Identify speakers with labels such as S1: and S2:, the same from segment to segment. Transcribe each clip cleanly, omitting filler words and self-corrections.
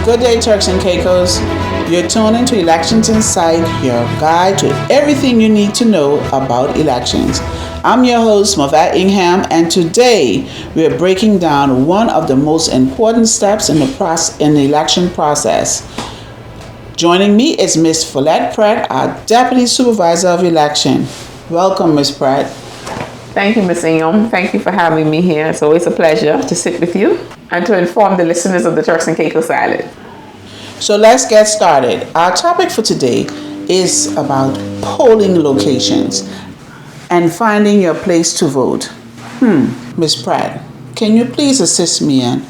S1: Good day, Turks and Caicos. You're tuned into Elections Insight, your guide to everything you need to know about elections. I'm your host, Movat Ingham, and today we are breaking down one of the most important steps in the election process. Joining me is Ms. Follette Pratt, our Deputy Supervisor of Election. Welcome, Ms. Pratt.
S2: Thank you, Ms. Ingham. Thank you for having me here. It's always a pleasure to sit with you and to inform the listeners of the Turks and Caicos Island.
S1: So let's get started. Our topic for today is about polling locations and finding your place to vote. Ms. Pratt, can you please assist me in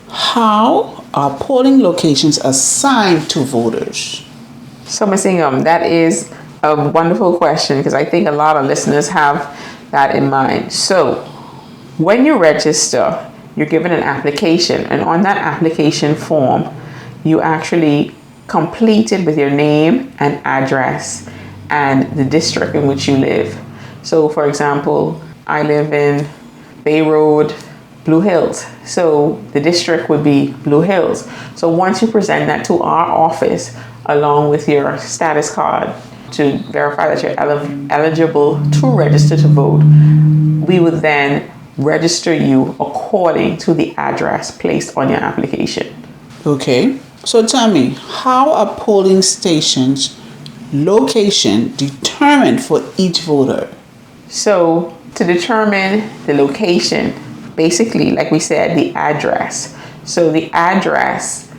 S1: how are polling locations assigned to voters?
S2: So, Ms. Ingham, that is a wonderful question because I think a lot of listeners have that in mind. So, when you register, you're given an application, and on that application form, you actually complete it with your name and address and the district in which you live. So, for example, I live in Bay Road, Blue Hills. So the district would be Blue Hills. So once you present that to our office along with your status card to verify that you're eligible to register to vote, we would then register you according to the address placed on your application.
S1: Okay. So tell me, how are polling stations' location determined for each voter?
S2: So to determine the location, basically, like we said, the address. So the address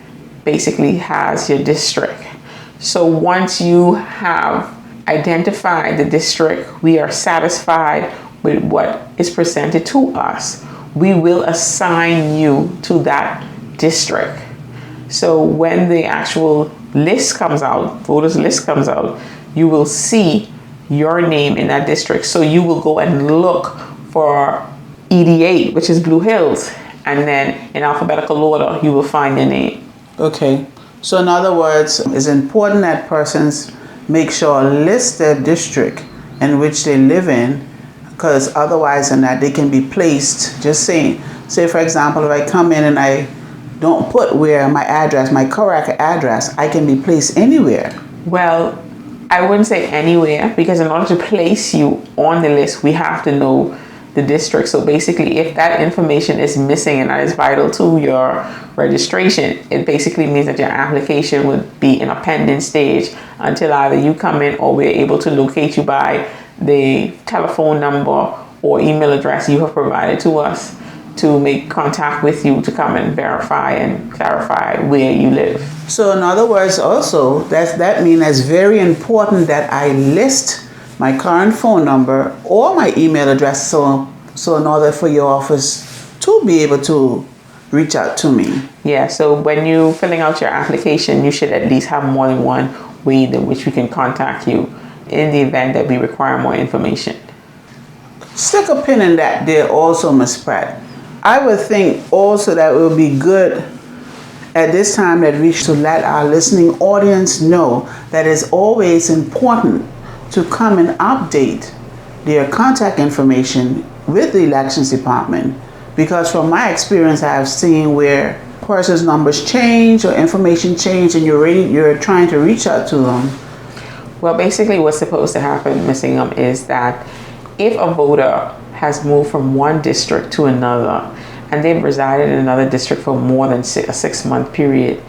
S2: basically has your district. So once you have identified the district, we are satisfied with what is presented to us, we will assign you to that district. So when the actual list comes out, voters list comes out, you will see your name in that district. So you will go and look for ED8, which is Blue Hills, and then in alphabetical order, you will find your name.
S1: Okay. So in other words, it's important that persons make sure list their district in which they live in, because otherwise in that they can be placed, just saying, say for example, if I come in and I don't put where my address, my correct address, I can be placed anywhere.
S2: Well, I wouldn't say anywhere, because in order to place you on the list, we have to know the district. So basically, if that information is missing and that is vital to your registration, it basically means that your application would be in a pending stage until either you come in or we're able to locate you by the telephone number or email address you have provided to us to make contact with you to come and verify and clarify where you live.
S1: So in other words, also, that means it's very important that I list my current phone number or my email address so in order for your office to be able to reach out to me.
S2: Yeah, so when you're filling out your application, you should at least have more than one way in which we can contact you in the event that we require more information.
S1: Stick a pin in that there also, Ms. Pratt. I would think also that it would be good at this time that we should let our listening audience know that it's always important to come and update their contact information with the elections department, because from my experience I have seen where persons' numbers change or information change and you're trying to reach out to them.
S2: Well, basically what's supposed to happen, Ms. Ingham, is that if a voter has moved from one district to another and they've resided in another district for more than a 6-month period,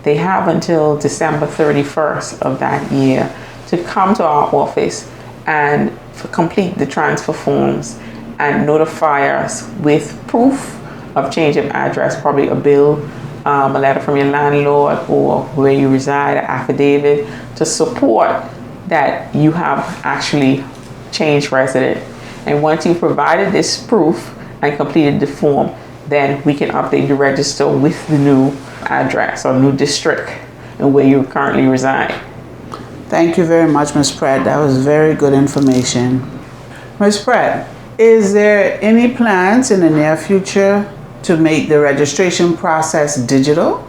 S2: they have until December 31st of that year to come to our office and complete the transfer forms and notify us with proof of change of address, probably a bill, a letter from your landlord or where you reside, an affidavit to support that you have actually changed resident. And once you've provided this proof and completed the form, then we can update your register with the new address or new district and where you currently reside.
S1: Thank you very much, Ms. Pratt. That was very good information. Ms. Pratt, is there any plans in the near future to make the registration process digital?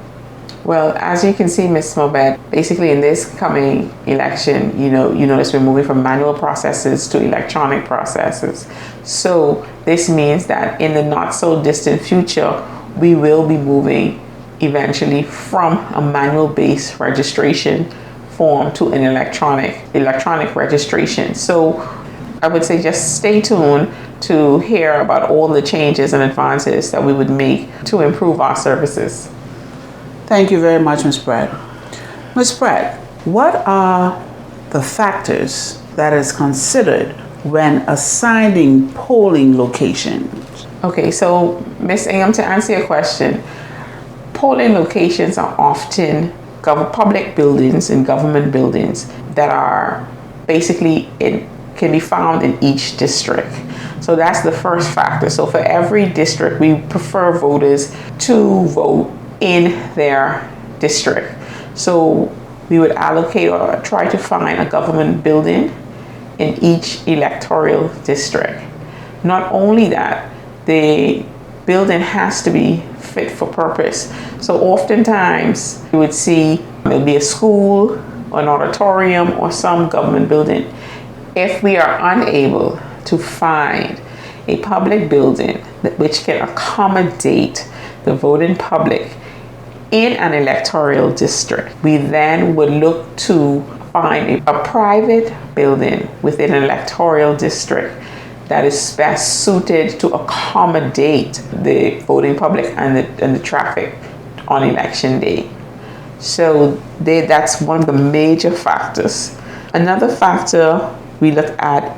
S2: Well, as you can see, Ms. Mobet, basically in this coming election, you notice we're moving from manual processes to electronic processes. So this means that in the not so distant future, we will be moving eventually from a manual-based registration form to an electronic registration. So I would say just stay tuned to hear about all the changes and advances that we would make to improve our services.
S1: Thank you very much, Ms. Pratt. Ms. Pratt, what are the factors that is considered when assigning polling locations?
S2: Okay, so Ms. Ingham, to answer your question, polling locations are often public buildings and government buildings that are basically can be found in each district. So that's the first factor. So for every district, we prefer voters to vote in their district. So we would allocate or try to find a government building in each electoral district. Not only that, the building has to be fit for purpose. So oftentimes you would see there'll be a school or an auditorium or some government building. If we are unable to find a public building which can accommodate the voting public in an electoral district, we then would look to find a private building within an electoral district that is best suited to accommodate the voting public and the traffic on election day. So that's one of the major factors. Another factor we look at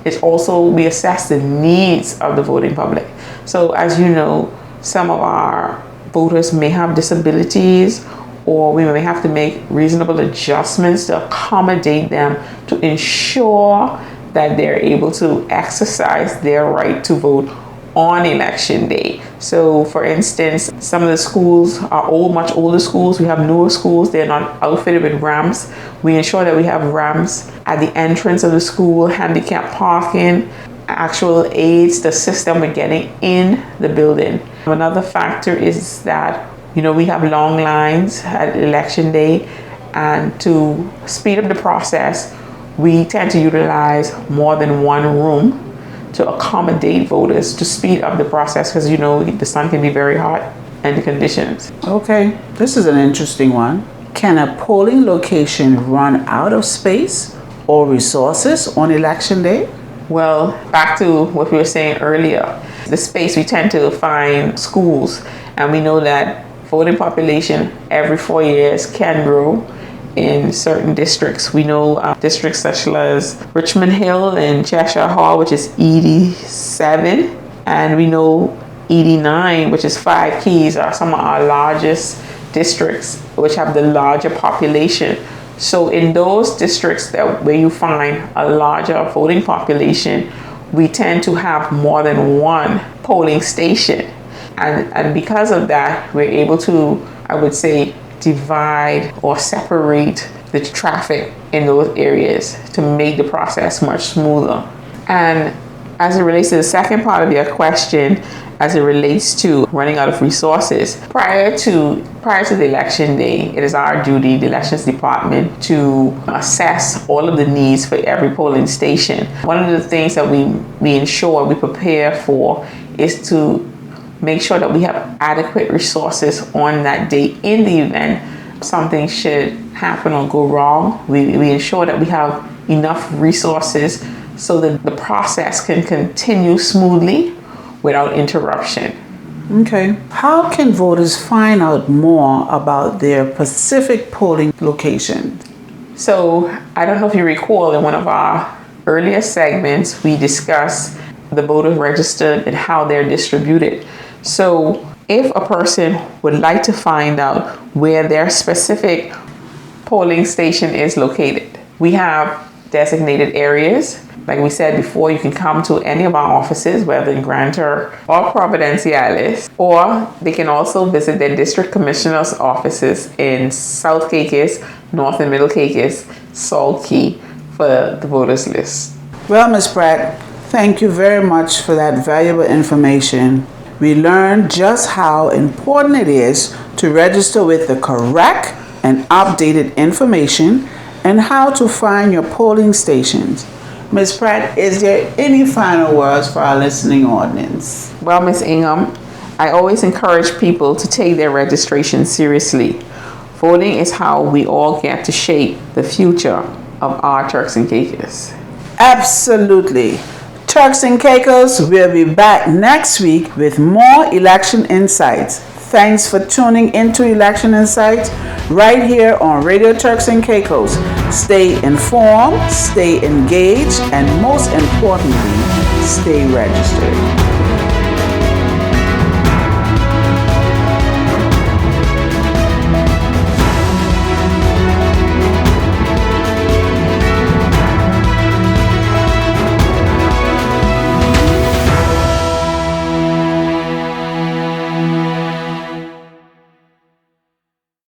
S2: is also we assess the needs of the voting public. So as you know, some of our voters may have disabilities, or we may have to make reasonable adjustments to accommodate them to ensure that they're able to exercise their right to vote on election day. So for instance, some of the schools are much older schools. We have newer schools. They're not outfitted with ramps. We ensure that we have ramps at the entrance of the school, handicap parking, actual aids to assist them with getting in the building. Another factor is that, we have long lines at election day, and to speed up the process, we tend to utilize more than one room to accommodate voters to speed up the process, because the sun can be very hot and the conditions.
S1: Okay, this is an interesting one. Can a polling location run out of space or resources on election day?
S2: Well, back to what we were saying earlier, the space, we tend to find schools, and we know that voting population every 4 years can grow in certain districts. We know districts such as Richmond Hill and Cheshire Hall, which is ED7, and we know ED9, which is 5 Keys, are some of our largest districts which have the larger population. So in those districts where you find a larger voting population, we tend to have more than one polling station. And because of that, we're able to, I would say, divide or separate the traffic in those areas to make the process much smoother. And as it relates to the second part of your question, as it relates to running out of resources, prior to the election day, it is our duty, the elections department, to assess all of the needs for every polling station. One of the things that we ensure we prepare for is to make sure that we have adequate resources on that day. In the event something should happen or go wrong, we ensure that we have enough resources so that the process can continue smoothly without interruption.
S1: Okay. How can voters find out more about their specific polling location?
S2: So I don't know if you recall, in one of our earlier segments, we discussed the voters registered and how they're distributed. So if a person would like to find out where their specific polling station is located, we have designated areas. Like we said before, you can come to any of our offices, whether in Granta or Providenciales, or they can also visit their district commissioner's offices in South Caicos, North and Middle Caicos, Salt Key for the voters list.
S1: Well, Ms. Pratt, thank you very much for that valuable information. We learned just how important it is to register with the correct and updated information and how to find your polling stations. Ms. Pratt, is there any final words for our listening audience?
S2: Well, Ms. Ingham, I always encourage people to take their registration seriously. Voting is how we all get to shape the future of our Turks and Caicos.
S1: Absolutely. Turks and Caicos will be back next week with more election insights. Thanks for tuning into Election Insights right here on Radio Turks and Caicos. Stay informed, stay engaged, and most importantly, stay registered.